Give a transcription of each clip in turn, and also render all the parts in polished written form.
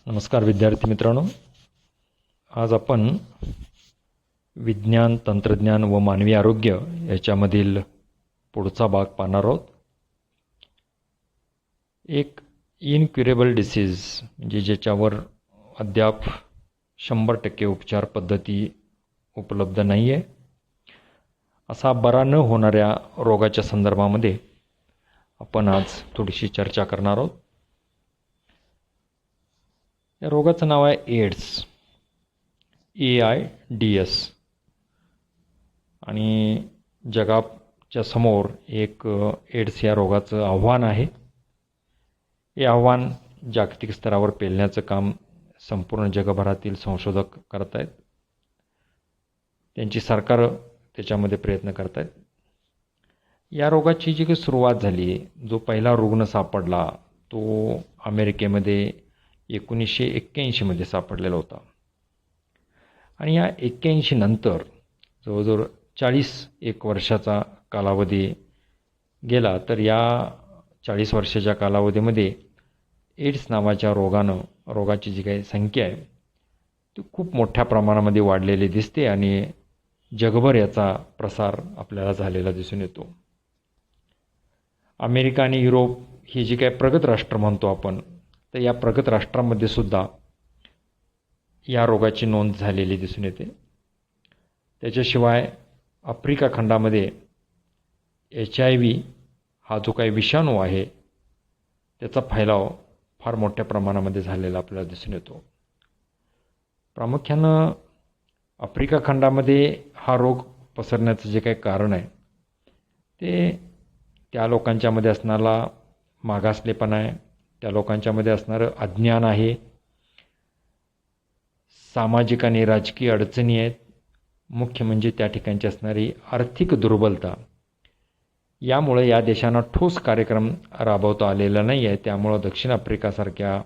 नमस्कार विद्यार्थी मित्रांनो, आज आपण विज्ञान, तंत्रज्ञान व मानवी आरोग्य याच्यामधील पुढचा भाग पाहणार आहोत. एक इनक्युरेबल डिसीज म्हणजे ज्याच्यावर अद्याप 100% उपचार पद्धती उपलब्ध नाही आहे, असा बरा न होणाऱ्या रोगाच्या संदर्भामध्ये आपण आज थोडीशी चर्चा करणार आहोत. या रोगाचं नाव आहे एड्स, AIDS. आणि जगाच्या समोर एक एड्स या रोगाचं आव्हान आहे. हे आव्हान जागतिक स्तरावर पेलण्याचं काम संपूर्ण जगभरातील संशोधक करत आहेत. त्यांची सरकार त्याच्यामध्ये प्रयत्न करत आहेत. या रोगाची जी काही सुरुवात झाली आहे, जो पहिला रुग्ण सापडला तो अमेरिकेमध्ये 1981 सापडलेला होता. आणि या 81 नंतर जवळजवळ 41 वर्षाचा कालावधी गेला. तर या 40 वर्षाच्या कालावधीमध्ये एड्स नावाच्या रोगाची जी काही संख्या आहे ती खूप मोठ्या प्रमाणामध्ये वाढलेली दिसते आणि जगभर याचा प्रसार आपल्याला झालेला दिसून येतो. अमेरिका आणि युरोप ही जी काही प्रगत राष्ट्र म्हणतो आपण, तर या प्रगत राष्ट्रांमध्ये सुद्धा या रोगाची नोंद झालेली दिसून येते. त्याच्याशिवाय आफ्रिका खंडामध्ये HIV हा जो काही विषाणू आहे त्याचा फैलाव फार मोठ्या प्रमाणामध्ये झालेला आपल्याला दिसून येतो. प्रामुख्यानं आफ्रिका खंडामध्ये हा रोग पसरण्याचं जे काही कारण आहे ते त्या लोकांच्यामध्ये असणारा मागासलेपणा आहे, त्या लोकांच्यामध्ये असणारं अज्ञान आहे, सामाजिक आणि राजकीय अडचणी आहेत, मुख्य म्हणजे त्या ठिकाणची असणारी आर्थिक दुर्बलता. यामुळे या देशांना ठोस कार्यक्रम राबवता आलेला नाही आहे. त्यामुळं दक्षिण आफ्रिकासारख्या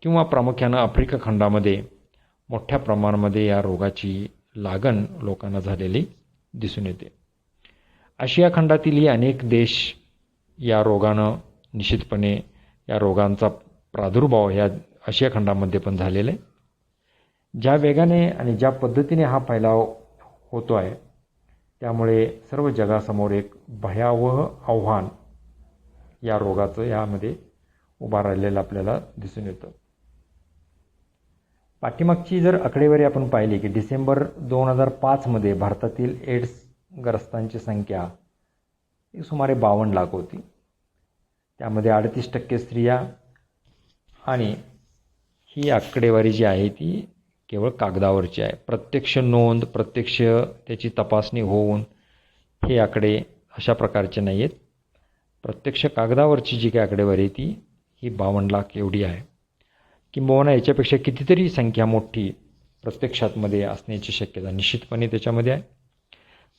किंवा प्रामुख्यानं आफ्रिका खंडामध्ये मोठ्या प्रमाणामध्ये या रोगाची लागण लोकांना झालेली दिसून येते. आशिया खंडातीलही अनेक देश या रोगानं निश्चितपणे या रोगांचा प्रादुर्भाव या आशिया खंडामध्ये पण झालेला आहे. ज्या वेगाने आणि ज्या पद्धतीने हा फैलाव होतो आहे त्यामुळे सर्व जगासमोर एक भयावह आव्हान या रोगाचं यामध्ये उभा राहिलेलं आपल्याला दिसून येतं. पाठीमागची जर आकडेवारी आपण पाहिली की डिसेंबर 2005 भारतातील एड्सग्रस्तांची संख्या सुमारे 52 लाख होती. त्यामध्ये 38% स्त्रिया आणि ही आकडेवारी जी आहे ती केवळ कागदावरची आहे. प्रत्यक्ष नोंद, प्रत्यक्ष त्याची तपासणी होऊन हे आकडे अशा प्रकारचे नाही आहेत. प्रत्यक्ष कागदावरची जी काही आकडेवारी ती ही 52 लाख एवढी आहे. किंबहुना याच्यापेक्षा कितीतरी संख्या मोठी प्रत्यक्षातमध्ये असण्याची शक्यता निश्चितपणे त्याच्यामध्ये आहे.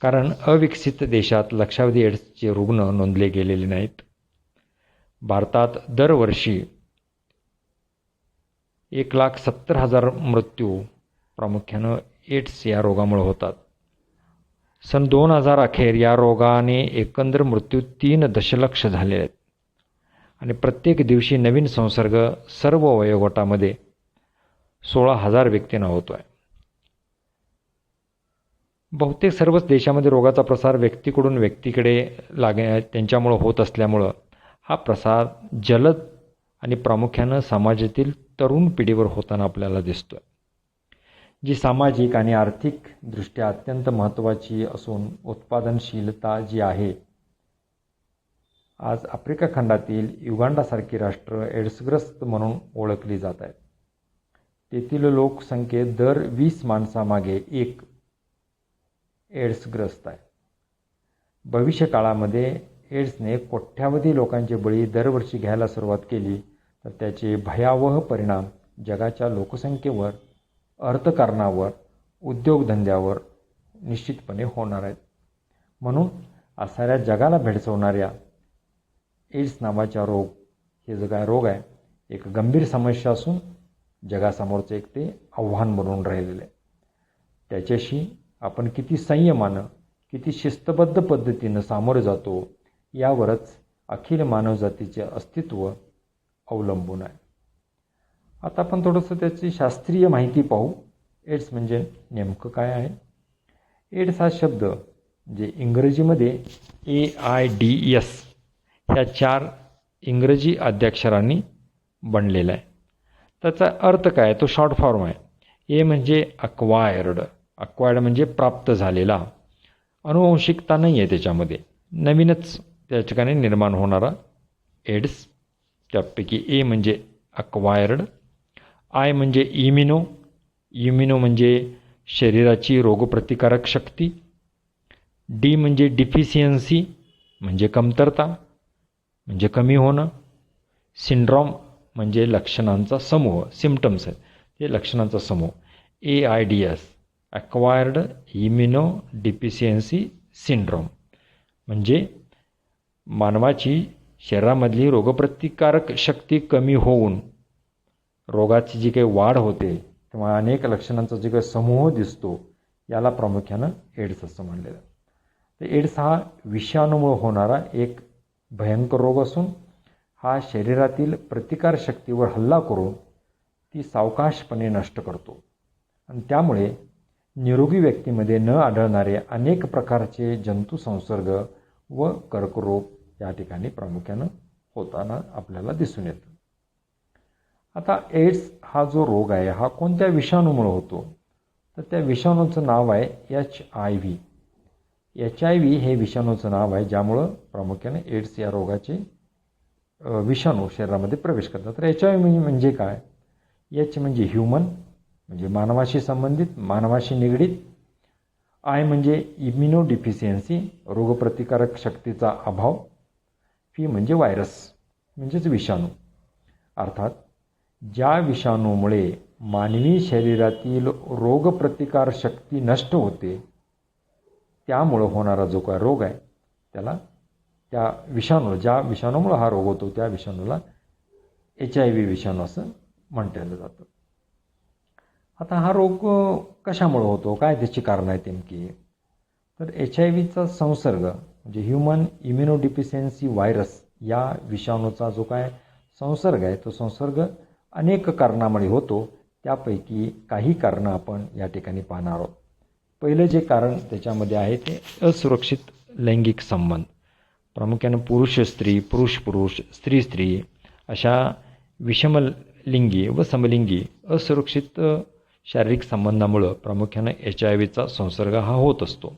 कारण अविकसित देशात लक्षावधी एड्सचे रुग्ण नोंदले गेलेले नाहीत. भारतात दरवर्षी 1,70,000 मृत्यू प्रामुख्यानं एड्स या रोगामुळे होतात. सन 2000 अखेर या रोगाने एकंदर मृत्यू 3 दशलक्ष झाले आहेत आणि प्रत्येक दिवशी नवीन संसर्ग सर्व वयोगटामध्ये 16,000 व्यक्तींना होतो आहे. बहुतेक सर्वच देशामध्ये रोगाचा प्रसार व्यक्तीकडून व्यक्तीकडे त्यांच्यामुळं होत असल्यामुळं हा प्रसार जलद आणि प्रामुख्यानं समाजातील तरुण पिढीवर होताना आपल्याला दिसतो आहे, जी सामाजिक आणि आर्थिक दृष्ट्या अत्यंत महत्त्वाची असून उत्पादनशीलता जी आहे. आज आफ्रिका खंडातील युगांडासारखी राष्ट्र एड्सग्रस्त म्हणून ओळखली जात आहेत. तेथील लोकसंख्येत दर 20 माणसामागे एक एड्सग्रस्त आहे. भविष्यकाळामध्ये एड्सने कोट्यावधी लोकांचे बळी दरवर्षी घ्यायला सुरुवात केली तर त्याचे भयावह परिणाम जगाच्या लोकसंख्येवर, अर्थकारणावर, उद्योगधंद्यावर निश्चितपणे होणार आहेत. म्हणून साऱ्या जगाला भेडसावणाऱ्या एड्स नावाचा रोग हे जो काय रोग आहे एक गंभीर समस्या असून जगासमोरचं एक ते आव्हान बनून राहिलेलं आहे. त्याच्याशी आपण किती संयमानं, किती शिस्तबद्ध पद्धतीनं सामोरे जातो यावरच अखिल मानवजातीचे अस्तित्व अवलंबून आहे. आता आपण थोडंसं त्याची शास्त्रीय माहिती पाहू. एड्स म्हणजे नेमकं काय आहे. एड्स हा शब्द म्हणजे इंग्रजीमध्ये AIDS ह्या 4 इंग्रजी आद्याक्षरांनी बनलेला आहे. त्याचा अर्थ काय, तो शॉर्ट फॉर्म आहे. ए म्हणजे अक्वायर्ड म्हणजे प्राप्त झालेला, अनुवंशिकता नाही आहे त्याच्यामध्ये, नवीनच त्या ठिकाणी निर्माण होणारा एड्स. त्यापैकी ए म्हणजे अक्वायर्ड, आय म्हणजे इम्युनो म्हणजे शरीराची रोगप्रतिकारक शक्ती, डी म्हणजे डिफिशियन्सी म्हणजे कमतरता म्हणजे कमी होणं, सिंड्रॉम म्हणजे लक्षणांचा समूह, सिम्पटम्स आहेत ते लक्षणांचा समूह. AIDS acquired immuno deficiency syndrome म्हणजे मानवाची शरीरामधली रोगप्रतिकारक शक्ती कमी होऊन रोगाची जी काही वाढ होते किंवा अनेक लक्षणांचा जे काही समूह दिसतो याला प्रामुख्यानं एड्स असं म्हणलेलं. तर एड्स हा विषाणूमुळे होणारा एक भयंकर रोग असून हा शरीरातील प्रतिकारशक्तीवर हल्ला करून ती सावकाशपणे नष्ट करतो आणि त्यामुळे निरोगी व्यक्तीमध्ये न आढळणारे अनेक प्रकारचे जंतू संसर्ग व कर्करोग या ठिकाणी प्रामुख्यानं होताना आपल्याला दिसून येतं. आता एड्स हा जो रोग आहे हा कोणत्या विषाणूमुळे होतो, तर त्या विषाणूचं नाव आहे HIV. HIV हे विषाणूचं नाव आहे ज्यामुळं प्रामुख्याने एड्स या रोगाचे विषाणू शरीरामध्ये प्रवेश करतात. तर HIV म्हणजे काय, एच म्हणजे ह्युमन म्हणजे मानवाशी संबंधित, मानवाशी निगडीत, आय म्हणजे इम्युनो डिफिशियन्सी रोगप्रतिकारक शक्तीचा अभाव, पी म्हणजे व्हायरस म्हणजेच विषाणू. अर्थात ज्या विषाणूमुळे मानवी शरीरातील रोगप्रतिकार शक्ती नष्ट होते त्यामुळं होणारा जो काय रोग आहे त्याला त्या विषाणू, ज्या विषाणूमुळे हा रोग होतो त्या विषाणूला HIV विषाणू असं म्हटलं जातं. आता हा रोग कशामुळे होतो, काय त्याची कारणं आहेत नेमकी, तर HIVचा संसर्ग म्हणजे ह्युमन इम्युनोडिफिशियन्सी व्हायरस या विषाणूचा जो काय संसर्ग आहे तो संसर्ग अनेक कारणामुळे होतो. त्यापैकी काही कारणं आपण या ठिकाणी पाहणार आहोत. पहिलं जे कारण त्याच्यामध्ये आहे ते असुरक्षित लैंगिक संबंध. प्रामुख्यानं पुरुष स्त्री, पुरुष पुरुष, स्त्री स्त्री अशा विषमलिंगी व समलिंगी असुरक्षित शारीरिक संबंधामुळं प्रामुख्यानं HIVचा संसर्ग हा होत असतो.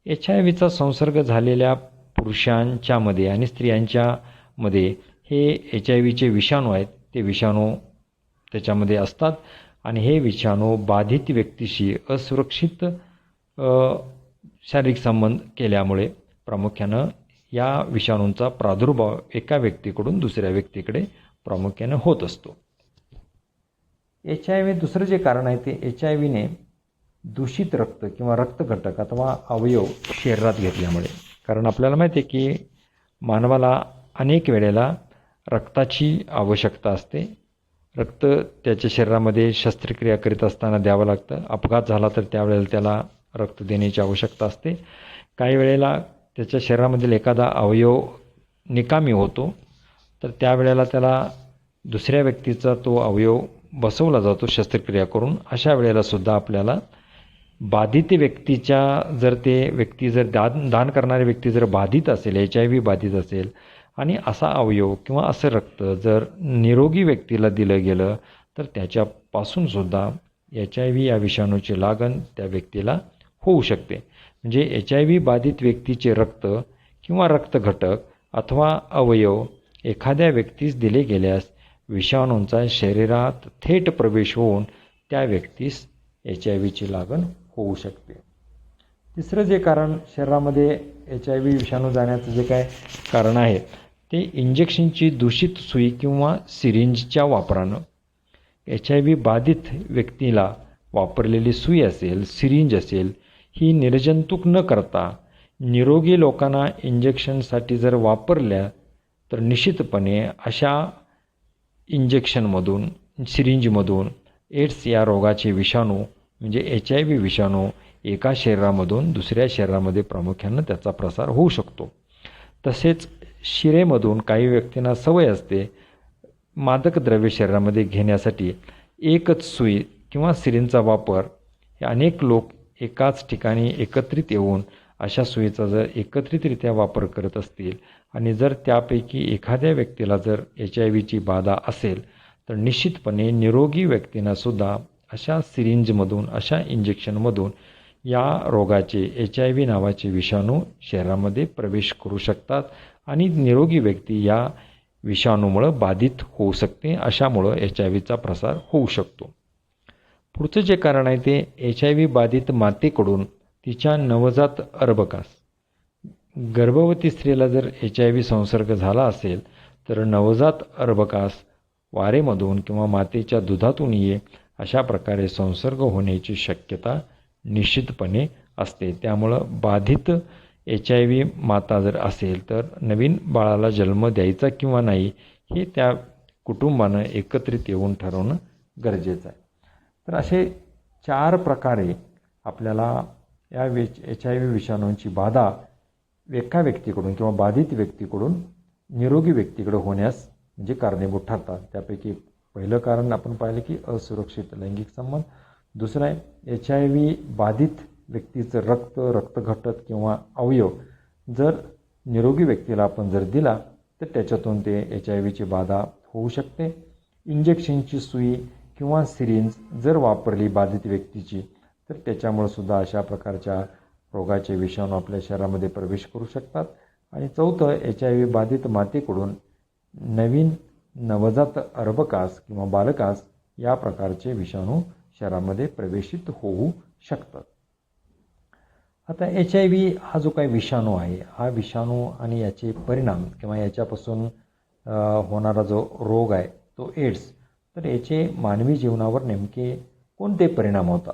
HIVचा संसर्ग झालेल्या पुरुषांच्यामध्ये आणि स्त्रियांच्यामध्ये हे HIVचे विषाणू आहेत ते विषाणू त्याच्यामध्ये असतात आणि हे विषाणू बाधित व्यक्तीशी असुरक्षित शारीरिक संबंध केल्यामुळे प्रामुख्यानं या विषाणूंचा प्रादुर्भाव एका व्यक्तीकडून दुसऱ्या व्यक्तीकडे प्रामुख्यानं होत असतो. HIV दुसरं जे कारण आहे ते HIVने दूषित रक्त किंवा रक्तघटक अथवा अवयव शरीरात घेतल्यामुळे. कारण आपल्याला माहिती आहे की मानवाला अनेक वेळेला रक्ताची आवश्यकता असते. रक्त त्याच्या शरीरामध्ये शस्त्रक्रिया करीत असताना द्यावं लागतं. अपघात झाला तर त्यावेळेला त्याला रक्त देण्याची आवश्यकता असते. काही वेळेला त्याच्या शरीरामधील एखादा अवयव निकामी होतो तर त्यावेळेला त्याला दुसऱ्या व्यक्तीचा तो अवयव बसवला जातो शस्त्रक्रिया करून. अशा वेळेला सुद्धा आपल्याला बाधित व्यक्तीच्या जर दान करणारी व्यक्ती जर बाधित असेल, HIV बाधित असेल आणि असा अवयव किंवा असं रक्त जर निरोगी व्यक्तीला दिलं गेलं तर त्याच्यापासून सुद्धा HIV या विषाणूची लागण त्या व्यक्तीला होऊ शकते. म्हणजे HIV बाधित व्यक्तीचे रक्त किंवा रक्तघटक अथवा अवयव एखाद्या व्यक्तीस दिले गेल्यास विषाणूंचा शरीरात थेट प्रवेश होऊन त्या व्यक्तीस HIVची लागण होऊ शकते. तिसरं जे कारण शरीरामध्ये HIV विषाणू जाण्याचं जे काय कारण आहे ते इंजेक्शनची दूषित सुई किंवा सिरिंजच्या वापरानं. HIV बाधित व्यक्तीला वापरलेली सुई असेल, सिरिंज असेल, ही निर्जंतुक न करता निरोगी लोकांना इंजेक्शनसाठी जर वापरल्या तर निश्चितपणे अशा इंजेक्शनमधून, सिरिंजमधून एड्स या रोगाचे विषाणू म्हणजे HIV विषाणू एका शरीरामधून दुसऱ्या शरीरामध्ये प्रामुख्यानं त्याचा प्रसार होऊ शकतो. तसेच शिरेमधून काही व्यक्तींना सवय असते मादक द्रव्य शरीरामध्ये घेण्यासाठी एकच सुई किंवा सिरिंजचा वापर हे अनेक लोक एकाच ठिकाणी एकत्रित येऊन अशा सुईचा जर एकत्रितरित्या वापर करत असतील आणि जर त्यापैकी एखाद्या व्यक्तीला जर HIV बाधा असेल तर निश्चितपणे निरोगी व्यक्तींनासुद्धा अशा सिरिंजमधून अशा इंजेक्शनमधून या रोगाचे HIV नावाचे विषाणू शरीरामध्ये प्रवेश करू शकतात आणि निरोगी व्यक्ती या विषाणूमुळं बाधित होऊ शकते. अशामुळं HIVचा प्रसार होऊ शकतो. पुढचं जे कारण आहे ते HIV बाधित मातेकडून तिच्या नवजात अर्भकास, गर्भवती स्त्रीला जर HIV संसर्ग झाला असेल तर नवजात अर्भकास वारेमधून किंवा मातेच्या दुधातून अशा प्रकारे संसर्ग होण्याची शक्यता निश्चितपणे असते. त्यामुळं बाधित HIV माता जर असेल तर नवीन बाळाला जन्म द्यायचा किंवा नाही हे त्या कुटुंबानं एकत्रित येऊन ठरवणं गरजेचं आहे. तर असे 4 प्रकारे आपल्याला या HIV विषाणूंची बाधा एका व्यक्तीकडून किंवा बाधित व्यक्तीकडून निरोगी व्यक्तीकडे होण्यास म्हणजे कारणीभूत ठरतात. त्यापैकी पहिलं कारण आपण पाहिलं की असुरक्षित लैंगिक संबंध. दुसरं आहे HIV बाधित व्यक्तीचं रक्तघटक किंवा अवयव जर निरोगी व्यक्तीला आपण जर दिला तर त्याच्यातून ते HIVची बाधा होऊ शकते. इंजेक्शनची सुई किंवा सिरिंज जर वापरली बाधित व्यक्तीची तर त्याच्यामुळे सुद्धा अशा प्रकारच्या रोगाचे विषाणू आपल्या शरीरामध्ये प्रवेश करू शकतात. आणि चौथं HIV बाधित मातेकडून नवीन नवजात अर्भकास किंवा बालकास या प्रकारचे विषाणू शरीरामध्ये प्रवेशित होऊ शकतात. आता HIV हा जो काही विषाणू आहे हा विषाणू आणि याचे परिणाम किंवा याच्यापासून होणारा जो रोग आहे तो एड्स, तर याचे मानवी जीवनावर नेमके कोणते परिणाम होतात?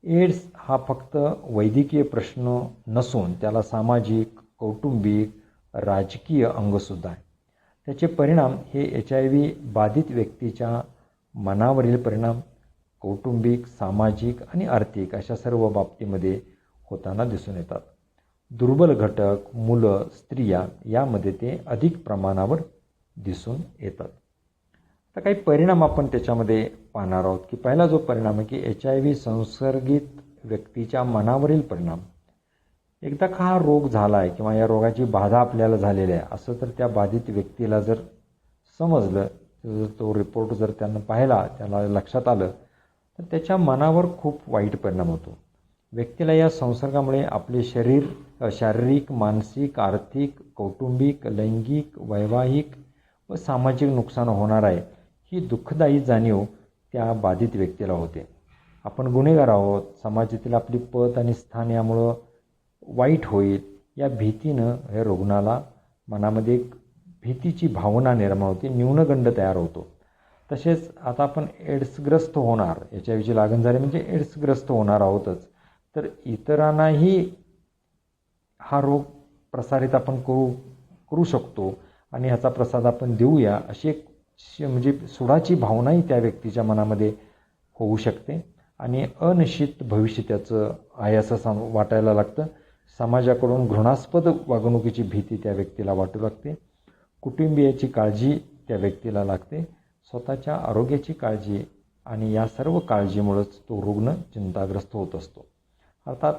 एड्स हा फक्त वैद्यकीय प्रश्न नसून त्याला सामाजिक, कौटुंबिक, राजकीय अंगसुद्धा आहे. त्याचे परिणाम हे HIV बाधित व्यक्तीच्या मनावरील परिणाम कौटुंबिक, सामाजिक आणि आर्थिक अशा सर्व बाबतीमध्ये होताना दिसून येतात. दुर्बल घटक, मुलं, स्त्रिया यामध्ये ते अधिक प्रमाणावर दिसून येतात. आता काही परिणाम आपण त्याच्यामध्ये पाहणार आहोत की पहिला जो परिणाम आहे की HIV संसर्गित व्यक्तीच्या मनावरील परिणाम. एकदा का हा रोग झाला आहे किंवा या रोगाची बाधा आपल्याला झालेली आहे असं तर त्या बाधित व्यक्तीला जर समजलं, तो रिपोर्ट जर त्यानं पाहिला, त्याला लक्षात आलं तर त्याच्या मनावर खूप वाईट परिणाम होतो. व्यक्तीला या संसर्गामुळे आपले शारीरिक, मानसिक, आर्थिक, कौटुंबिक, लैंगिक, वैवाहिक व सामाजिक नुकसान होणार आहे ही दुःखदायी जाणीव त्या बाधित व्यक्तीला होते. आपण गुन्हेगार आहोत, समाजातील आपली पत आणि स्थान यामुळं वाईट होईल या भीतीनं हे रुग्णाला मनामध्ये एक भीतीची भावना निर्माण होते, न्यूनगंड तयार होतो. तसेच आता आपण एड्सग्रस्त होणार, HIVची लागण झाली म्हणजे एड्सग्रस्त होणार आहोतच, तर इतरांनाही हा रोग प्रसारित आपण करू शकतो आणि ह्याचा प्रसाद आपण देऊया अशी एक म्हणजे सुडाची भावनाही त्या व्यक्तीच्या मनामध्ये होऊ शकते आणि अनिश्चित भविष्य त्याचं आहे असं वाटायला लागतं. समाजाकडून घृणास्पद वागणुकीची भीती त्या व्यक्तीला वाटू लागते. कुटुंबियाची काळजी त्या व्यक्तीला लागते. स्वतःच्या आरोग्याची काळजी आणि या सर्व काळजीमुळेच तो रुग्ण चिंताग्रस्त होत असतो. अर्थात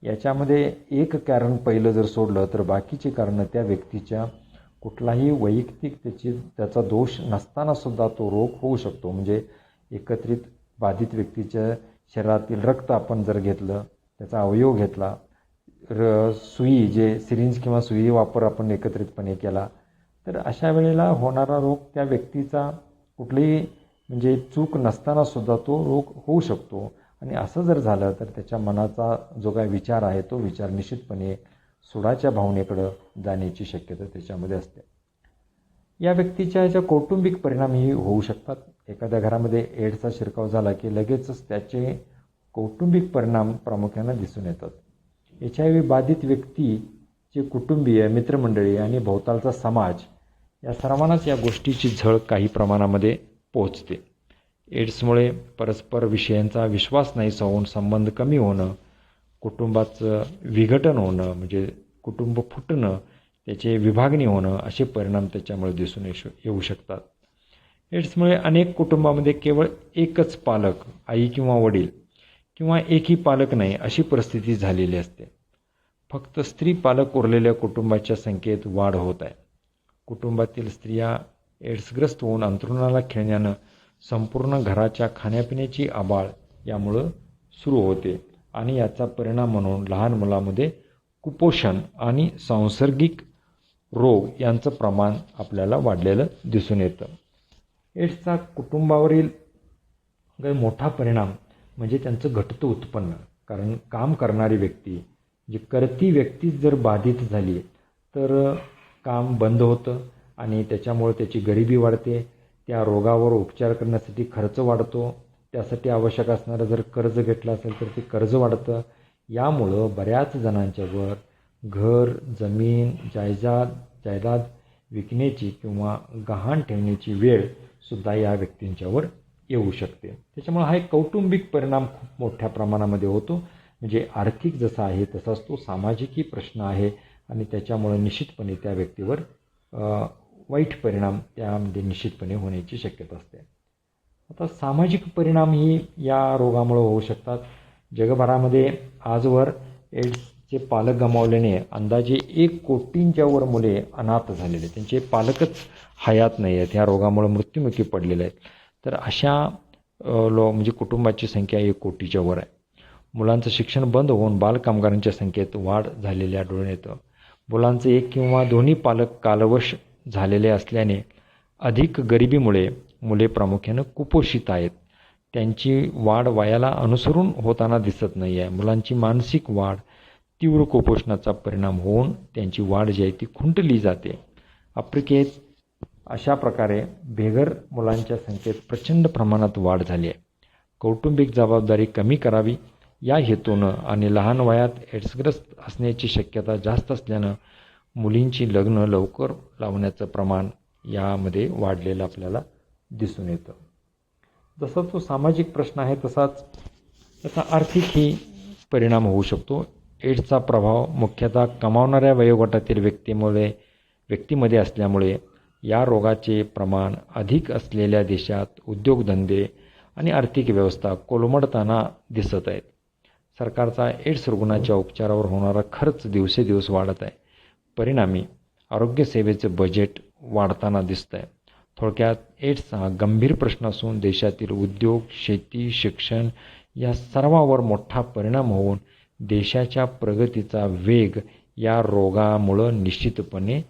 याच्यामध्ये एक कारण पहिलं जर सोडलं तर बाकीची कारणं त्या व्यक्तीच्या कुठलाही वैयक्तिक त्याचा दोष नसतानासुद्धा तो रोग होऊ शकतो. म्हणजे एकत्रित बाधित व्यक्तीच्या शरीरातील रक्त आपण जर घेतलं, त्याचा अवयव घेतला, सुई जे सिरिंज किंवा सुई वापर आपण एकत्रितपणे केला तर अशा वेळेला होणारा रोग त्या व्यक्तीचा कुठलीही म्हणजे चूक नसतानासुद्धा तो रोग होऊ शकतो. आणि असं जर झालं तर त्याच्या मनाचा जो काही विचार आहे तो विचार निश्चितपणे सुडाच्या भावनेकडं जाण्याची शक्यता त्याच्यामध्ये असते. या व्यक्तीच्या याच्या कौटुंबिक परिणामही होऊ शकतात. एखाद्या घरामध्ये एड्सचा शिरकाव झाला की लगेचच त्याचे कौटुंबिक परिणाम प्रामुख्याने दिसून येतात. HIV बाधित व्यक्तीचे कुटुंबीय, मित्रमंडळी आणि भोवतालचा समाज या सर्वांनाच या गोष्टीची झळ काही प्रमाणामध्ये पोहोचते. एड्समुळे परस्पर विषयांचा विश्वास नाहीसा होऊन संबंध कमी होणं, कुटुंबाचं विघटन होणं म्हणजे कुटुंब फुटणं, त्याचे विभागणी होणं असे परिणाम त्याच्यामुळे दिसून येऊ शकतात. एड्समुळे अनेक कुटुंबामध्ये केवळ एकच पालक, आई किंवा वडील किंवा एकही पालक नाही अशी परिस्थिती झालेली असते. फक्त स्त्री पालक उरलेल्या कुटुंबाच्या संख्येत वाढ होत आहे. कुटुंबातील स्त्रिया एड्सग्रस्त होऊन अंथरुणाला खिळण्यानं संपूर्ण घराच्या खाण्यापिण्याची आबाळ यामुळं सुरू होते आणि याचा परिणाम म्हणून लहान मुलामध्ये कुपोषण आणि सांसर्गिक रोग यांचं प्रमाण आपल्याला वाढलेलं दिसून येतं. एड्सचा कुटुंबावरील मोठा परिणाम म्हणजे त्यांचं घटतं उत्पन्न. कारण काम करणारी व्यक्ती, जी करती व्यक्तीच जर बाधित झाली तर काम बंद होतं आणि त्याच्यामुळे त्याची गरिबी वाढते. त्या रोगावर उपचार करण्यासाठी खर्च वाढतो. त्यासाठी आवश्यक असणारं जर कर्ज घेतलं असेल तर ते कर्ज वाढतं. यामुळं बऱ्याच जणांच्यावर घर, जमीन, जायदाद विकण्याची किंवा गहाण ठेवण्याची वेळसुद्धा या व्यक्तींच्यावर येऊ शकते. त्याच्यामुळे हा एक कौटुंबिक परिणाम खूप मोठ्या प्रमाणामध्ये होतो. म्हणजे आर्थिक जसा आहे तसाच तो सामाजिकही प्रश्न आहे आणि त्याच्यामुळे निश्चितपणे त्या व्यक्तीवर वाईट परिणाम त्यामध्ये निश्चितपणे होण्याची शक्यता असते. आता सामाजिक परिणाम ही या रोगामुळे होऊ शकतात. जगभरामध्ये आजवर एड्सचे पालक गमावल्याने अंदाजे 1 कोटींच्या वर मुले अनाथ झालेले, त्यांचे पालकच हयात नाही आहेत, ह्या रोगामुळे मृत्युमुखी पडलेले आहेत. तर अशा म्हणजे कुटुंबाची संख्या 1 कोटीच्या वर आहे. मुलांचं शिक्षण बंद होऊन बालकामगारांच्या संख्येत वाढ झालेल्या आढळून येतं. मुलांचं एक किंवा दोन्ही पालक कालवश झालेले असल्याने अधिक गरिबीमुळे मुले प्रामुख्यानं कुपोषित आहेत. त्यांची वाढ वयाला अनुसरून होताना दिसत नाही आहे. मुलांची मानसिक वाढ तीव्र कुपोषणाचा परिणाम होऊन त्यांची वाढ जी आहे ती खुंटली जाते. आफ्रिकेत अशा प्रकारे बेघर मुलांच्या संख्येत प्रचंड प्रमाणात वाढ झाली आहे. कौटुंबिक जबाबदारी कमी करावी या हेतूनं आणि लहान वयात एड्सग्रस्त असण्याची शक्यता जास्त असल्यानं मुलींची लग्न लवकर लावण्याचं प्रमाण यामध्ये वाढलेलं आपल्याला दिसून येतं. जसा तो सामाजिक प्रश्न आहे तसाच त्याचा आर्थिकही परिणाम होऊ शकतो. एड्सचा प्रभाव मुख्यतः कमावणाऱ्या वयोगटातील व्यक्तीमध्ये असल्यामुळे या रोगाचे प्रमाण अधिक असलेल्या देशात उद्योगधंदे आणि आर्थिक व्यवस्था कोलमडताना दिसत आहेत. सरकारचा एड्स रुग्णाच्या उपचारावर होणारा खर्च दिवसेदिवस वाढत आहे. परिणामी आरोग्यसेवेचं बजेट वाढताना दिसत आहे. थोडक्यात एड्स हा गंभीर प्रश्न असून देशातील उद्योग, शेती, शिक्षण या सर्वावर मोठा परिणाम होऊन देशाच्या प्रगतीचा वेग या रोगामुळं निश्चितपणे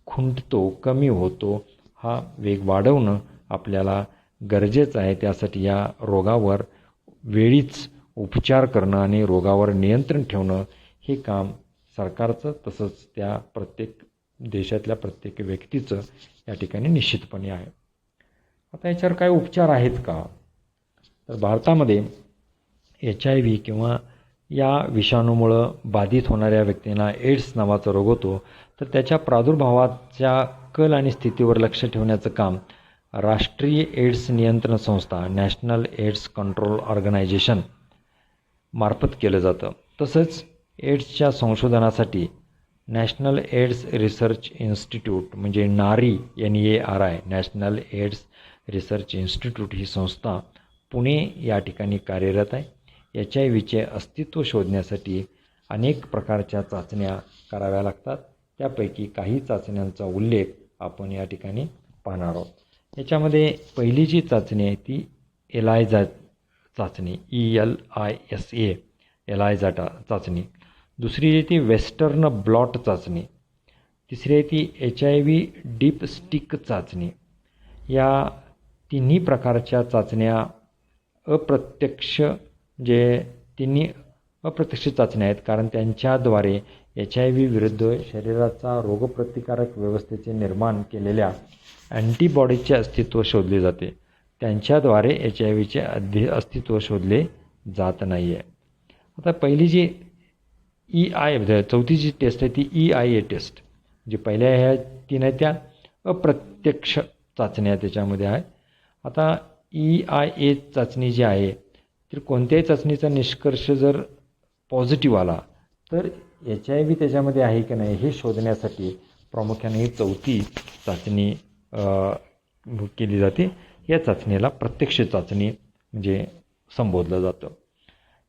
खुंटतो, कमी होतो. हा वेग वाढवणं आपल्याला गरजेचं आहे. त्यासाठी या रोगावर वेळीच उपचार करणं आणि रोगावर नियंत्रण ठेवणं हे काम सरकारचं तसंच त्या प्रत्येक देशातल्या प्रत्येक व्यक्तीचं या ठिकाणी निश्चितपणे आहे. आता याच्यावर काय उपचार आहेत का? तर भारतामध्ये HIV किंवा या विषाणूमुळं बाधित होणाऱ्या व्यक्तींना एड्स नावाचा रोग होतो. तर त्याच्या प्रादुर्भावाच्या कल आणि स्थितीवर लक्ष ठेवण्याचं काम राष्ट्रीय एड्स नियंत्रण संस्था नॅशनल एड्स कंट्रोल ऑर्गनायझेशन मार्फत केलं जातं. तसंच एड्सच्या संशोधनासाठी नॅशनल एड्स रिसर्च इन्स्टिट्यूट म्हणजे NARI NARI National AIDS Research Institute ही संस्था पुणे या ठिकाणी कार्यरत आहे. HIVचे अस्तित्व शोधण्यासाठी अनेक प्रकारच्या चाचण्या कराव्या लागतात. त्यापैकी काही चाचण्यांचा उल्लेख आपण या ठिकाणी पाहणार आहोत. याच्यामध्ये पहिली जी चाचणी आहे ती ELISA चाचणी ELISA ELISA चाचणी. दुसरी आहे ती वेस्टर्न ब्लॉट चाचणी. तिसरी आहे ती HIV डीप स्टिक चाचणी. या तिन्ही प्रकारच्या चाचण्या अप्रत्यक्ष तिन्ही अप्रत्यक्ष चाचण्या आहेत, कारण त्यांच्याद्वारे HIV विरुद्ध शरीराचा रोगप्रतिकारक व्यवस्थेचे निर्माण केलेल्या अँटीबॉडीचे अस्तित्व शोधले जाते. त्यांच्याद्वारे HIVचे अस्तित्व शोधले जात नाही आहे. आता पहिली जी चौथी जी टेस्ट आहे ती EIA टेस्ट. जी पहिल्या ह्या 3 आहेत त्या अप्रत्यक्ष चाचण्या त्याच्यामध्ये आहे. आता EIA चाचणी जी आहे तर कोणत्याही चाचणीचा निष्कर्ष जर पॉझिटिव्ह आला तर HIV त्याच्यामध्ये आहे की नाही हे शोधण्यासाठी प्रामुख्याने ही चौथी चाचणी केली जाते. या चाचणीला प्रत्यक्ष चाचणी म्हणजे संबोधलं जातं.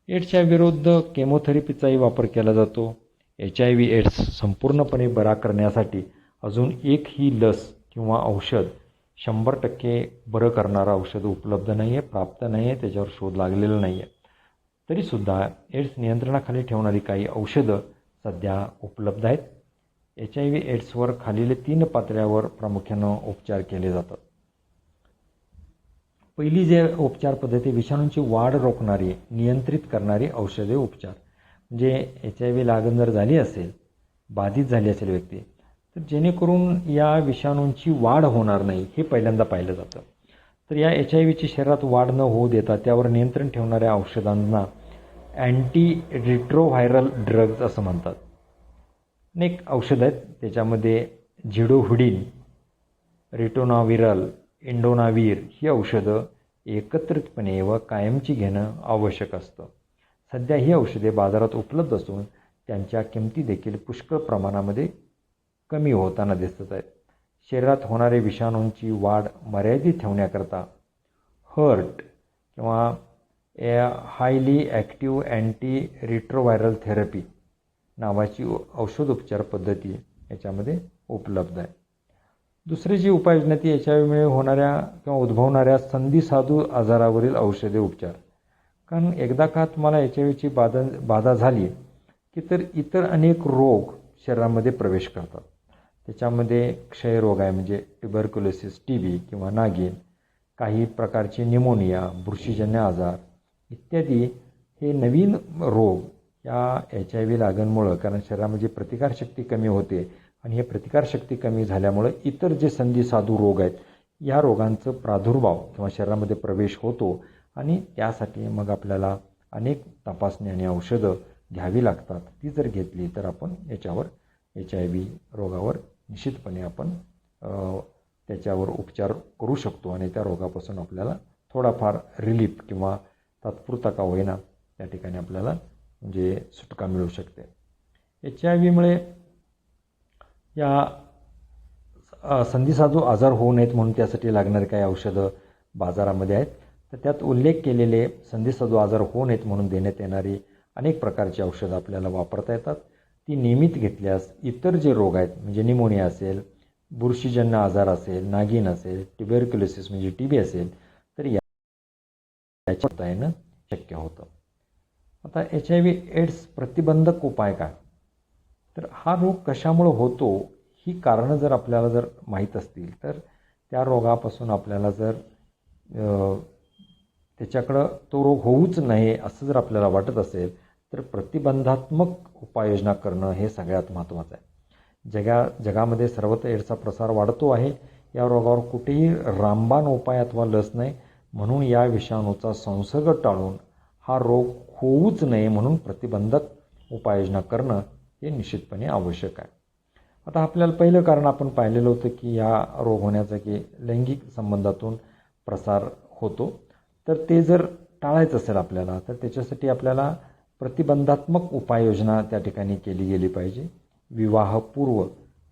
एड्सच्या विरुद्ध केमोथेरपीचाही वापर केला जातो. HIV एड्स संपूर्णपणे बरा करण्यासाठी अजून एकही लस किंवा औषध 100% बरं करणारं औषध उपलब्ध नाही आहे, प्राप्त नाही आहे, त्याच्यावर शोध लागलेला नाही आहे. तरीसुद्धा एड्स नियंत्रणाखाली ठेवणारी काही औषधं सध्या उपलब्ध आहेत. HIV एड्सवर खालील 3 पातळ्यावर प्रामुख्यानं उपचार केले जातात. पहिली जे उपचार पद्धती विषाणूंची वाढ रोखणारी, नियंत्रित करणारी औषधे उपचार. म्हणजे HIV लागण जर झाली असेल, बाधित झाली असेल व्यक्ती, तर जेणेकरून या विषाणूंची वाढ होणार नाही हे पहिल्यांदा पाहिलं जातं. तर या HIVची शरीरात वाढ न होऊ देता त्यावर नियंत्रण ठेवणाऱ्या औषधांना अँटी रिट्रोव्हायरल ड्रग्ज असं म्हणतात. अनेक औषधं आहेत, त्याच्यामध्ये झिडोहुडिन, रिटोनाविरल, इंडोनावीर ही औषधं एकत्रितपणे व कायमची घेणं आवश्यक असतं. सध्या ही औषधे बाजारात उपलब्ध असून त्यांच्या किमती देखील पुष्कळ प्रमाणामध्ये कमी होताना दिसत आहेत. शरीरात होणारे विषाणूंची वाढ मर्यादित ठेवण्याकरता हर्ट किंवा हायली ॲक्टिव्ह अँटी रिट्रोव्हायरल थेरपी नावाची औषधोपचार पद्धती याच्यामध्ये उपलब्ध आहे. दुसरी जी उपाययोजना ती HIVमुळे होणाऱ्या किंवा उद्भवणाऱ्या संधिसाधू आजारावरील औषधे उपचार. कारण एकदा का तुम्हाला HIVची बाधा झाली की तर इतर अनेक रोग शरीरामध्ये प्रवेश करतात. त्याच्यामध्ये क्षयरोग आहे म्हणजे ट्युबरक्युलोसिस, TB किंवा नागीन, काही प्रकारचे निमोनिया, बुरशीजन्य आजार इत्यादी हे नवीन रोग या HIV लागणमुळं, कारण शरीरामध्ये प्रतिकारशक्ती कमी होते आणि हे प्रतिकारशक्ती कमी झाल्यामुळं इतर जे संधिसाधू रोग आहेत या रोगांचं प्रादुर्भाव किंवा शरीरामध्ये प्रवेश होतो आणि त्यासाठी मग आपल्याला अनेक तपासणी आणि औषधं घ्यावी लागतात. ती जर घेतली तर आपण याच्यावर HIV रोगावर निश्चितपणे आपण त्याच्यावर उपचार करू शकतो आणि त्या रोगापासून आपल्याला थोडाफार रिलीफ किंवा तात्पुरता का होईना त्या ठिकाणी आपल्याला म्हणजे सुटका मिळू शकते. HIVमुळे या संधिसाधू आजार होऊ नयेत म्हणून त्यासाठी लागणारे काही औषधं बाजारामध्ये आहेत. तर त्यात उल्लेख केलेले संधिसाधू आजार होऊ नयेत म्हणून देण्यात येणारी अनेक प्रकारची औषधं आपल्याला वापरता येतात. ती नियमित घेतल्यास इतर जे रोग आहेत म्हणजे निमोनिया असेल, बुरशीजन्य आजार असेल, नागीन असेल, ट्युबरक्युलोसिस म्हणजे TB असेल तर याच्या येणं शक्य होतं. आता HIV एड्स प्रतिबंधक उपाय काय? तर हा रोग कशामुळे होतो ही कारणं जर आपल्याला जर माहीत असतील तर त्या रोगापासून आपल्याला जर त्याच्याकडं तो रोग होऊच नये असं जर आपल्याला वाटत असेल तर प्रतिबंधात्मक उपाययोजना करणं हे सगळ्यात महत्त्वाचं आहे. जगामध्ये सर्वत्र एड्सचा प्रसार वाढतो आहे. या रोगावर कुठेही रामबाण उपाय अथवा लस नाही. म्हणून या विषाणूचा संसर्ग टाळून हा रोग होऊच नये म्हणून प्रतिबंधक उपाययोजना करणं हे निश्चितपणे आवश्यक आहे. आता आपल्याला पहिलं कारण आपण पाहिलेलं होतं की या रोग होण्याचं की लैंगिक संबंधातून प्रसार होतो. तर ते जर टाळायचं असेल आपल्याला तर त्याच्यासाठी आपल्याला प्रतिबंधात्मक उपाययोजना त्या ठिकाणी केली गेली पाहिजे. विवाहपूर्व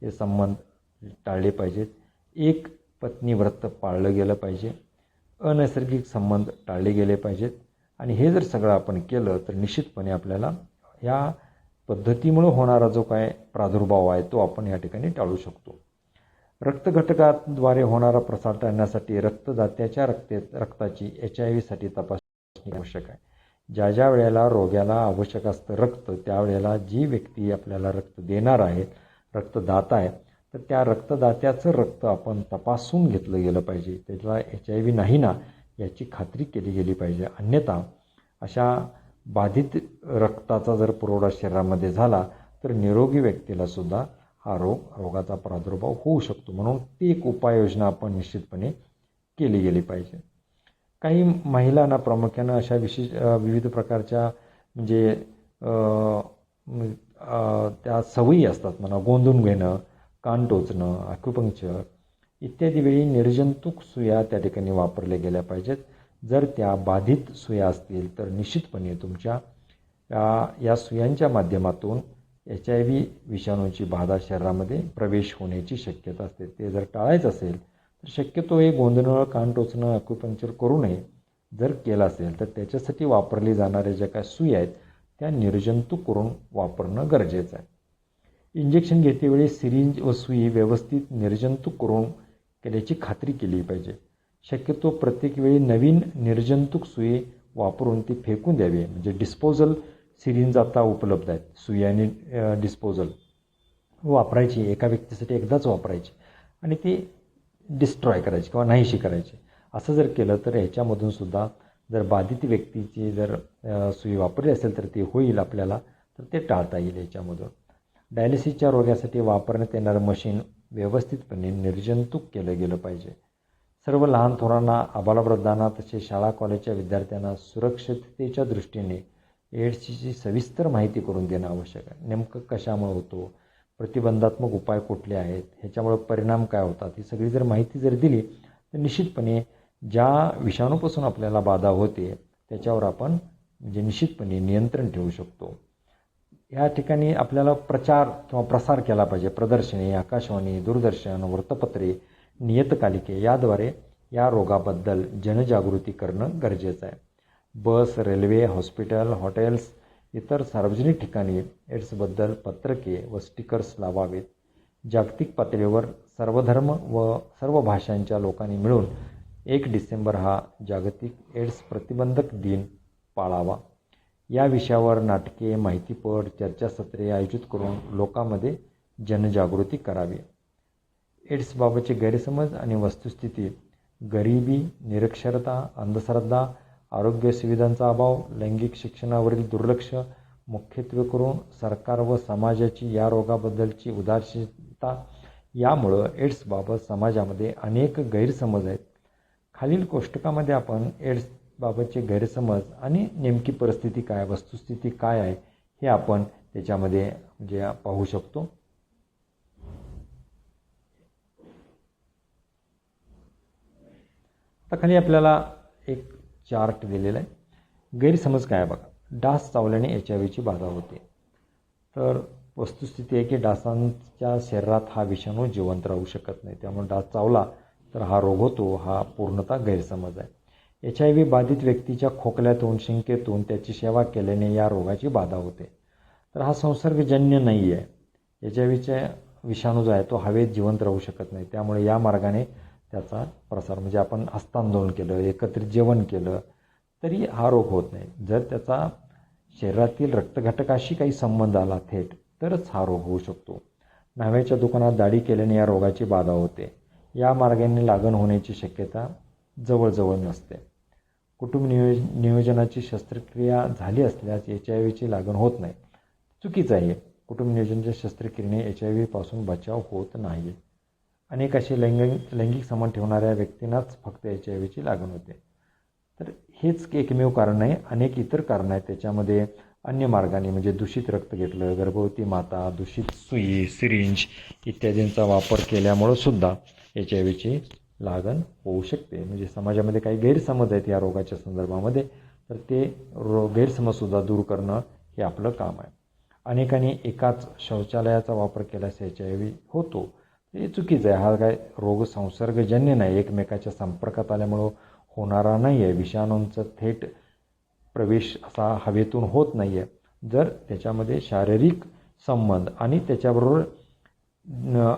हे संबंध टाळले पाहिजेत. एक पत्नी व्रत पाळलं गेलं पाहिजे. अनैसर्गिक संबंध टाळले गेले पाहिजेत. आणि हे जर सगळं आपण केलं तर निश्चितपणे आपल्याला या पद्धतीमुळे होणारा जो काय प्रादुर्भाव आहे तो आपण या ठिकाणी टाळू शकतो. रक्तघटकाद्वारे होणारा प्रसार टाळण्यासाठी रक्तदात्याच्या रक्ताची HIVसाठी तपासणी आवश्यक आहे. ज्या वेळेला रोग्याला आवश्यक असतं रक्त त्यावेळेला जी व्यक्ती आपल्याला रक्त देणार आहे, रक्तदाता आहे, तर त्या रक्तदात्याचं रक्त आपण तपासून घेतलं गेलं पाहिजे. त्याला HIV नाही ना याची खात्री केली गेली पाहिजे. अन्यथा अशा बाधित रक्ताचा जर पुरवठा शरीरामध्ये झाला तर निरोगी व्यक्तीला सुद्धा हा रोगाचा प्रादुर्भाव होऊ शकतो. म्हणून ती एक उपाययोजना आपण निश्चितपणे केली गेली पाहिजे. काही महिलांना प्रामुख्यानं अशा विविध प्रकारच्या म्हणजे त्या सवयी असतात म्हणा, गोंधून घेणं, कान टोचणं, ॲक्युपंक्चर इत्यादी वेळी निर्जंतुक सुया त्या ठिकाणी वापरल्या गेल्या पाहिजेत. जर त्या बाधित सुया असतील तर निश्चितपणे तुमच्या या सुयांच्या माध्यमातून HIV विषाणूची बाधा शरीरामध्ये प्रवेश होण्याची शक्यता असते. ते जर टाळायचं असेल शक्यतो हे गोंधळ, कान टोचणं, ॲक्युपंक्चर करू नये. जर केलं असेल तर त्याच्यासाठी वापरली जाणाऱ्या ज्या काय सुई आहेत त्या निर्जंतुक करून वापरणं गरजेचं आहे. इंजेक्शन घेतेवेळी सिरिंज व सुई व्यवस्थित निर्जंतुक करून केल्याची खात्री केली पाहिजे. शक्यतो प्रत्येक वेळी नवीन निर्जंतुक सुई वापरून ती फेकून द्यावी. म्हणजे डिस्पोजल सिरिंज आता उपलब्ध आहेत. सुई आणि डिस्पोजल वापरायची, एका व्यक्तीसाठी एकदाच वापरायची आणि ती डिस्ट्रॉय करायची किंवा नाहीशी करायची. असं जर केलं तर ह्याच्यामधून सुद्धा जर बाधित व्यक्तीची जर सुई वापरली असेल तर ती होईल आपल्याला, तर ते टाळता येईल याच्यामधून. डायलिसिसच्या रोगासाठी वापरण्यात येणारं मशीन व्यवस्थितपणे निर्जंतुक केलं गेलं पाहिजे. सर्व लहान थोरांना, आबालवृद्धांना तसेच शाळा कॉलेजच्या विद्यार्थ्यांना सुरक्षिततेच्या दृष्टीने एड्सची सविस्तर माहिती करून देणं आवश्यक आहे. नेमकं कशामुळे होतो, प्रतिबंधात्मक उपाय कुठले आहेत, ह्याच्यामुळे परिणाम काय होतात, ही सगळी जर माहिती जर दिली तर निश्चितपणे ज्या विषाणूपासून आपल्याला बाधा होते त्याच्यावर आपण म्हणजे निश्चितपणे नियंत्रण ठेवू शकतो. या ठिकाणी आपल्याला प्रचार किंवा प्रसार केला पाहिजे. प्रदर्शने, आकाशवाणी, दूरदर्शन, वृत्तपत्रे, नियतकालिके याद्वारे या रोगाबद्दल जनजागृती करणं गरजेचं आहे. बस, रेल्वे, हॉस्पिटल, हॉटेल्स, इतर सार्वजनिक ठिकाणी एड्सबद्दल पत्रके व स्टिकर्स लावावेत. जागतिक पातळीवर सर्व धर्म व सर्व भाषांच्या लोकांनी मिळून 1 डिसेंबर हा जागतिक एड्स प्रतिबंधक दिन पाळावा. या विषयावर नाटके, माहितीपट, चर्चासत्रे आयोजित करून लोकांमध्ये जनजागृती करावी. एड्सबाबतचे गैरसमज आणि वस्तुस्थिती: गरिबी, निरक्षरता, अंधश्रद्धा, आरोग्य सुविधांचा अभाव, लैंगिक शिक्षणावरील दुर्लक्ष, मुख्यत्वे करून सरकार व समाजाची या रोगाबद्दलची उदासीनता यामुळं एड्सबाबत समाजामध्ये अनेक गैरसमज आहेत. खालील कोष्टकामध्ये आपण एड्सबाबतचे गैरसमज आणि नेमकी परिस्थिती काय, वस्तुस्थिती काय आहे हे आपण त्याच्यामध्ये म्हणजे पाहू शकतो. आता खाली आपल्याला एक चार्ट दिलेला आहे. गैरसमज काय आहे बघा. डास चावल्याने HIV ची बाधा होते. तर वस्तुस्थिती आहे की डासांच्या शरीरात हा विषाणू जिवंत राहू शकत नाही, त्यामुळे डास चावला तर हा रोग होतो, हा पूर्णतः गैरसमज आहे. HIV बाधित व्यक्तीच्या खोकल्यातून, शिंकेतून त्याची सेवा केल्याने या रोगाची बाधा होते. तर हा संसर्गजन्य नाही आहे. HIVचा विषाणू जो आहे तो हवेत जिवंत राहू शकत नाही, त्यामुळे या मार्गाने त्याचा प्रसार म्हणजे आपण हस्तांदोलन केलं, एकत्रित जेवण केलं तरी हा रोग होत नाही. जर त्याचा शरीरातील रक्तघटकाशी काही संबंध आला थेट तरच हा रोग होऊ शकतो. न्हाव्याच्या दुकानात दाढी केल्याने या रोगाची बाधा होते. या मार्गाने लागण होण्याची शक्यता जवळजवळ नसते. कुटुंब नियोजनाची शस्त्रक्रिया झाली असल्यास HIVची लागण होत नाही. चुकीचं आहे. कुटुंब नियोजनाच्या शस्त्रक्रियेने HIV पासून बचाव होत नाही. अनेक असे लैंगिक संबंध ठेवणाऱ्या व्यक्तींनाच फक्त HIVची लागण होते. तर हेच एकमेव कारण आहे. अनेक इतर कारणं आहेत त्याच्यामध्ये. अन्य मार्गाने म्हणजे दूषित रक्त घेतलं, गर्भवती माता, दूषित सुई, सिरिंज इत्यादींचा वापर केल्यामुळं सुद्धा HIVची लागण होऊ शकते. म्हणजे समाजामध्ये काही गैरसमज आहेत या रोगाच्या संदर्भामध्ये, तर ते गैरसमजसुद्धा दूर करणं हे आपलं काम आहे. अनेकांनी एकाच शौचालयाचा वापर केल्यास HIV होतो, हे चुकीचं आहे. हा काय रोग संसर्गजन्य नाही, एकमेकाच्या संपर्कात आल्यामुळं होणारा नाही आहे. विषाणूंचा थेट प्रवेश असा हवेतून होत नाही आहे. जर त्याच्यामध्ये शारीरिक संबंध आणि त्याच्याबरोबर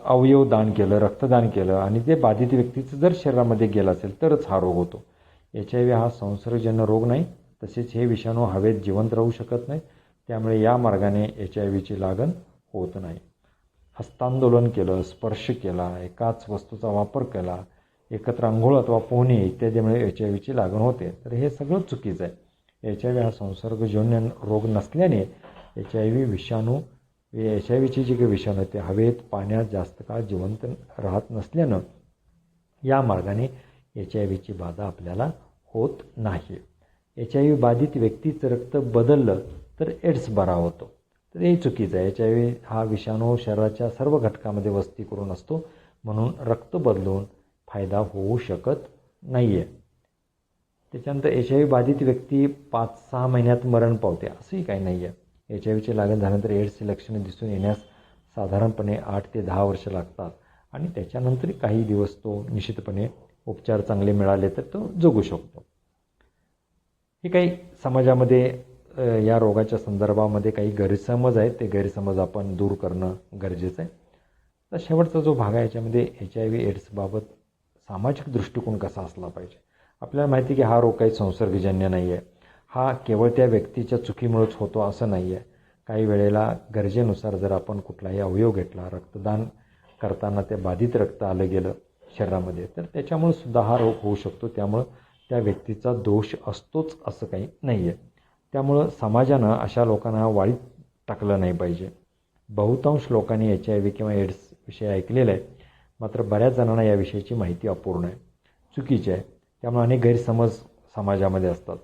अवयव दान केलं, रक्तदान केलं आणि ते बाधित व्यक्तीचं जर शरीरामध्ये गेलं असेल तरच हा रोग होतो. HIV हा संसर्गजन्य रोग नाही, तसेच हे विषाणू हवेत जिवंत राहू शकत नाही, त्यामुळे या मार्गाने HIVची लागण होत नाही. हस्तांदोलन केलं, स्पर्श केला, एकाच वस्तूचा वापर केला, एकत्र अंघोळ अथवा पोहणे इत्यादीमुळे HIVची लागण होते, तर हे सगळं चुकीचं आहे. HIV हा संसर्गजन्य रोग नसल्याने HIVचे जे काही विषाणू आहेत ते हवेत, पाण्यात जास्त काळ जिवंत राहत नसल्यानं या मार्गाने HIVची बाधा आपल्याला होत नाही. HIV बाधित व्यक्तीचं रक्त बदललं तर एड्स बरा होतो, तर हे चुकीचं आहे. HIV हा विषाणू शरीराच्या सर्व घटकामध्ये वस्ती करून असतो, म्हणून रक्त बदलून फायदा होऊ शकत नाही आहे. त्याच्यानंतर HIV बाधित व्यक्ती 5-6 महिन्यात मरण पावते असंही काही नाही आहे. HIVची लागण झाल्यानंतर एड्सची लक्षणे दिसून येण्यास साधारणपणे 8 ते 10 वर्ष लागतात आणि त्याच्यानंतर काही दिवस तो निश्चितपणे उपचार चांगले मिळाले तर तो जगू शकतो. हे काही समाजामध्ये या रोगाच्या संदर्भामध्ये काही गैरसमज आहेत, ते गैरसमज आपण दूर करणं गरजेचं आहे. तर शेवटचा जो भाग आहे याच्यामध्ये HIV एड्सबाबत सामाजिक दृष्टिकोन कसा असला पाहिजे. आपल्याला माहिती आहे की हा रोग काही संसर्गजन्य नाही आहे. हा केवळ त्या व्यक्तीच्या चुकीमुळेच होतो असं नाही आहे. काही वेळेला गरजेनुसार जर आपण कुठलाही अवयव घेतला, रक्तदान करताना ते बाधित रक्त आलं गेलं शरीरामध्ये, तर त्याच्यामुळे सुद्धा हा रोग होऊ शकतो. त्यामुळं त्या व्यक्तीचा दोष असतोच असं काही नाही आहे. त्यामुळं समाजानं अशा लोकांना वाळीत टाकलं नाही पाहिजे. बहुतांश लोकांनी HIV किंवा एड्स विषयी ऐकलेलं आहे, मात्र बऱ्याच जणांना याविषयीची माहिती अपूर्ण आहे, चुकीची आहे. त्यामुळे अनेक गैरसमज समाजामध्ये असतात.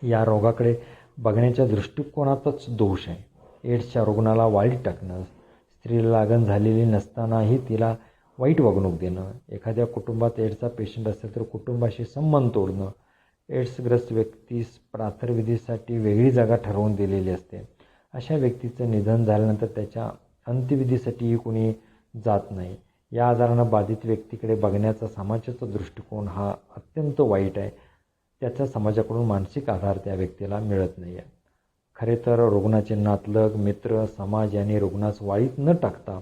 या रोगाकडे बघण्याच्या दृष्टिकोनातच दोष आहे. एड्सच्या रुग्णाला वाळीत टाकणं, स्त्रीला लागण झालेली नसतानाही तिला वाईट वागणूक देणं, एखाद्या कुटुंबात एड्सचा पेशंट असेल तर कुटुंबाशी संबंध तोडणं, एड्सग्रस्त व्यक्तीस प्रार्थविधीसाठी वेगळी जागा ठरवून दिलेली असते. अशा व्यक्तीचं निधन झाल्यानंतर त्याच्या अंत्यविधीसाठीही कोणी जात नाही. या आजारानं बाधित व्यक्तीकडे बघण्याचा समाजाचा दृष्टिकोन हा अत्यंत वाईट आहे. त्याचा समाजाकडून मानसिक आधार त्या व्यक्तीला मिळत नाही आहे. खरे तर रुग्णाचे नातलग, मित्र, समाज यांनी रुग्णास वाळीत न टाकता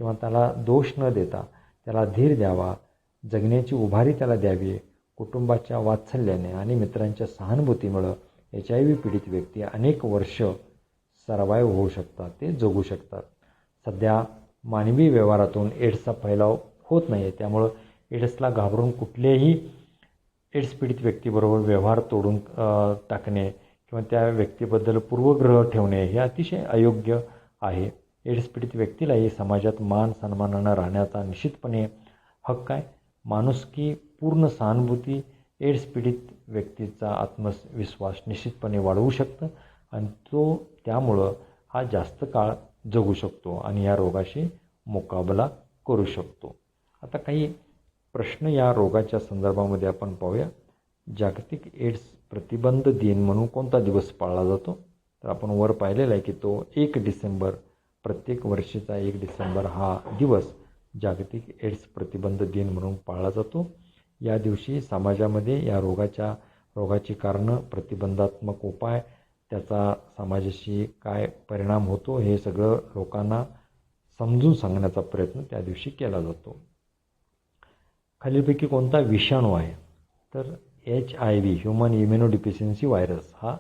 किंवा त्याला दोष न देता त्याला धीर द्यावा, जगण्याची उभारी त्याला द्यावी. कुटुंबाच्या वात्सल्याने आणि मित्रांच्या सहानुभूतीमुळं HIV पीडित व्यक्ती अनेक वर्ष सर्वाईव्ह होऊ शकतात, ते जगू शकतात. सध्या मानवी व्यवहारातून एड्सचा फैलाव होत नाही आहे. त्यामुळं एड्सला घाबरून कुठलेही एड्स पीडित व्यक्तीबरोबर व्यवहार तोडून टाकणे किंवा त्या व्यक्तीबद्दल पूर्वग्रह ठेवणे हे अतिशय अयोग्य आहे. एड्स पीडित व्यक्तीलाही समाजात मान सन्मानानं राहण्याचा निश्चितपणे हक्क आहे. माणुसकी, पूर्ण सहानुभूती एड्स पीडित व्यक्तीचा आत्मविश्वास निश्चितपणे वाढवू शकतं आणि तो त्यामुळं हा जास्त काळ जगू शकतो आणि या रोगाशी मुकाबला करू शकतो. आता काही प्रश्न या रोगाच्या संदर्भामध्ये आपण पाहूया. जागतिक एड्स प्रतिबंध दिन म्हणून कोणता दिवस पाळला जातो? तर आपण वर पाहिलेला आहे की तो 1 डिसेंबर, प्रत्येक वर्षीचा 1 डिसेंबर हा दिवस जागतिक एड्स प्रतिबंध दिन म्हणून पाळला जातो. या दिवशी समाजामध्ये या रोगाची कारणं, प्रतिबंधात्मक उपाय, त्याचा समाजाशी काय परिणाम होतो हे सगळं लोकांना समजून सांगण्याचा प्रयत्न त्या दिवशी केला जातो. खालीलपैकी कोणता विषाणू आहे? तर HIV ह्युमन इम्युनोडिफिशियन्सी व्हायरस हा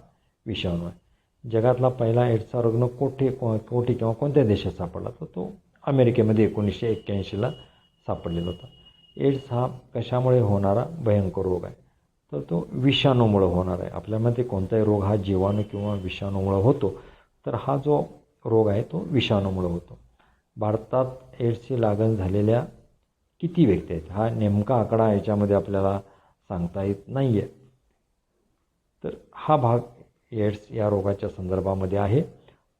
विषाणू आहे. जगातला पहिला एड्सचा रुग्ण कोठे किंवा कोणत्या देशात सापडला? तर तो अमेरिकेमध्ये 1981ला सापडलेला होता. एड्स हा कशामुळे होणारा भयंकर रोग आहे? तर तो विषाणूमुळे होणार आहे. आपल्यामध्ये कोणताही रोग हा जीवाणू किंवा विषाणूमुळे होतो, तर हा जो रोग आहे तो विषाणूमुळे होतो. भारतात एड्सची लागण झालेल्या किती व्यक्ती आहेत? हा नेमका आकडा याच्यामध्ये आपल्याला सांगता येत नाही आहे. तर हा भाग एड्स या रोगाच्या संदर्भामध्ये आहे.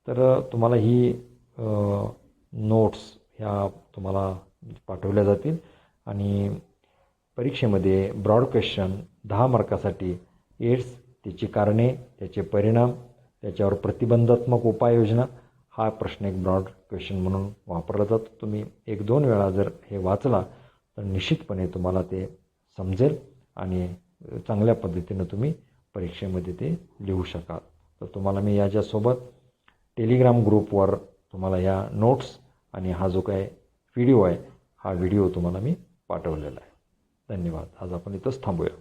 तर तुम्हाला ही नोट्स ह्या तुम्हाला पाठवल्या जातील आणि परीक्षेमध्ये ब्रॉड क्वेश्चन 10 मार्कासाठी एड्स, त्याची कारणे, त्याचे परिणाम, त्याच्यावर प्रतिबंधात्मक उपाययोजना हा प्रश्न एक ब्रॉड क्वेश्चन म्हणून वापरला जातो. तुम्ही 1-2 वेळा जर हे वाचला तर निश्चितपणे तुम्हाला ते समजेल आणि चांगल्या पद्धतीनं तुम्ही परीक्षेमध्ये ते लिहू शकाल. तर तुम्हाला मी याच्यासोबत टेलिग्राम ग्रुपवर तुम्हाला ह्या नोट्स आणि हा जो काय व्हिडिओ आहे हा व्हिडिओ तुम्हाला मी पाठवलेला आहे. धन्यवाद. आज आपण इथंच थांबूया.